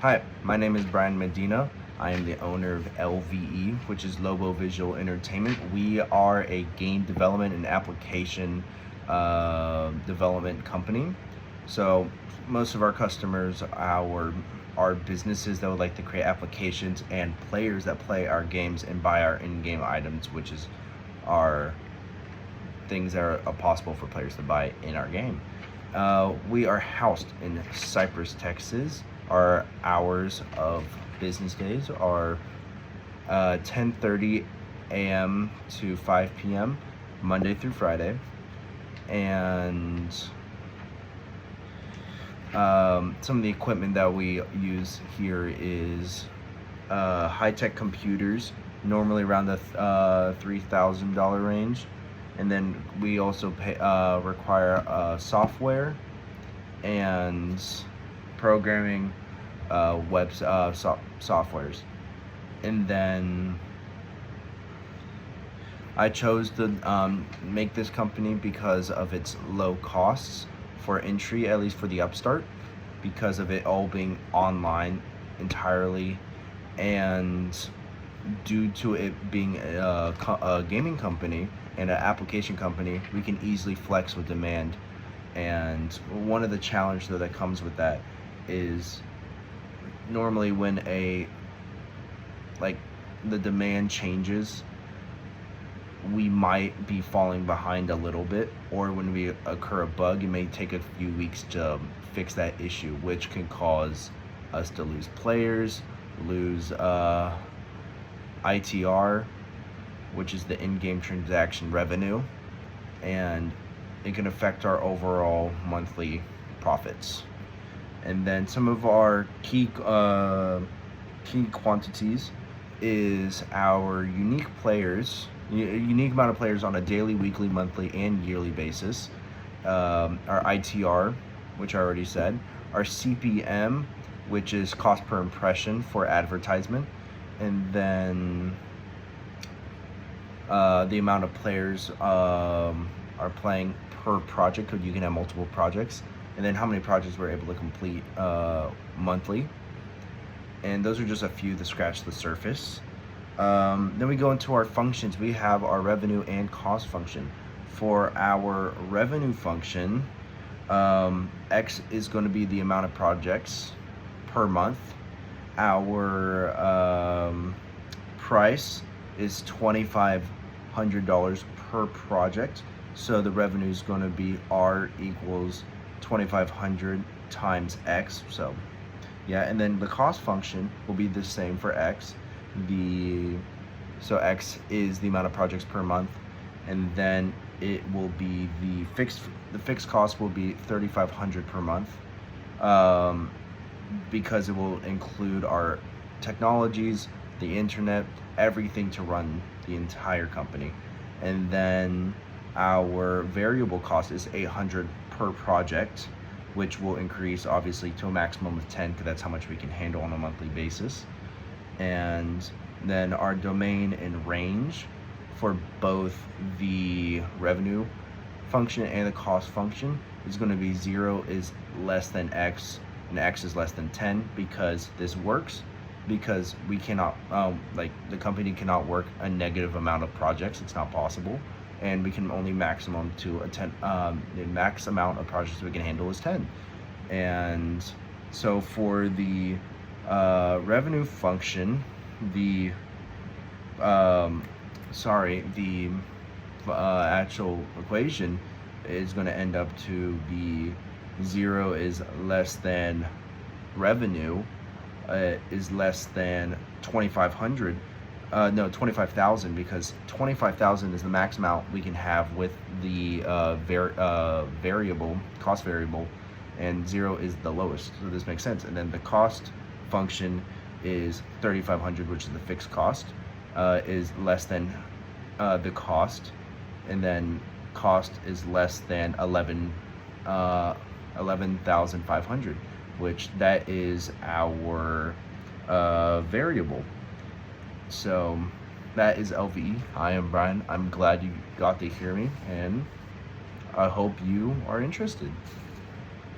Hi, my name is Brian Medina. I am the owner of LVE, which is Lobo Visual Entertainment. We are a game development and application development company. So most of our customers are businesses that would like to create applications and players that play our games and buy our in-game items, which is our things that are possible for players to buy in our game. We are housed in Cypress, Texas. Our hours of business days are 10:30 a.m. to 5 p.m. Monday through Friday, and some of the equipment that we use here is high-tech computers, normally around the $3,000 range, and then we also require software and programming softwares. And then I chose to make this company because of its low costs for entry, at least for the upstart, because of it all being online entirely, and due to it being a gaming company and an application company, we can easily flex with demand. And one of the challenges that comes with that is normally when the demand changes, we might be falling behind a little bit, or when we occur a bug, it may take a few weeks to fix that issue, which can cause us to lose players, lose ITR, which is the in-game transaction revenue, and it can affect our overall monthly profits. And then some of our key quantities is our unique amount of players on a daily, weekly, monthly, and yearly basis. Our ITR, which I already said. Our CPM, which is cost per impression for advertisement. And then the amount of players are playing per project, because you can have multiple projects. And then how many projects we're able to complete monthly. And those are just a few to scratch the surface. Then we go into our functions. We have our revenue and cost function. For our revenue function, X is going to be the amount of projects per month. Our price is $2,500 per project. So the revenue is going to be R equals 2,500 times X. So yeah, and then the cost function will be the same for X. So X is the amount of projects per month, and then it will be the fixed cost will be 3,500 per month, because it will include our technologies, the internet, everything to run the entire company. And then our variable cost is 800 per project, which will increase obviously to a maximum of 10, because that's how much we can handle on a monthly basis. And then our domain and range for both the revenue function and the cost function is going to be 0 is less than X and X is less than 10, because this works because we cannot the company cannot work a negative amount of projects. It's not possible, and we can only maximum to a 10 the max amount of projects we can handle is 10. And so for the revenue function, the actual equation is going to end up to be 0 is less than revenue is less than 2,500. No, 25,000, because 25,000 is the max amount we can have with the cost variable, and 0 is the lowest. So this makes sense. And then the cost function is 3,500, which is the fixed cost, is less than the cost, and then cost is less than 11,500, which that is our variable. So that is LVE. I am Brian. I'm glad you got to hear me, and I hope you are interested.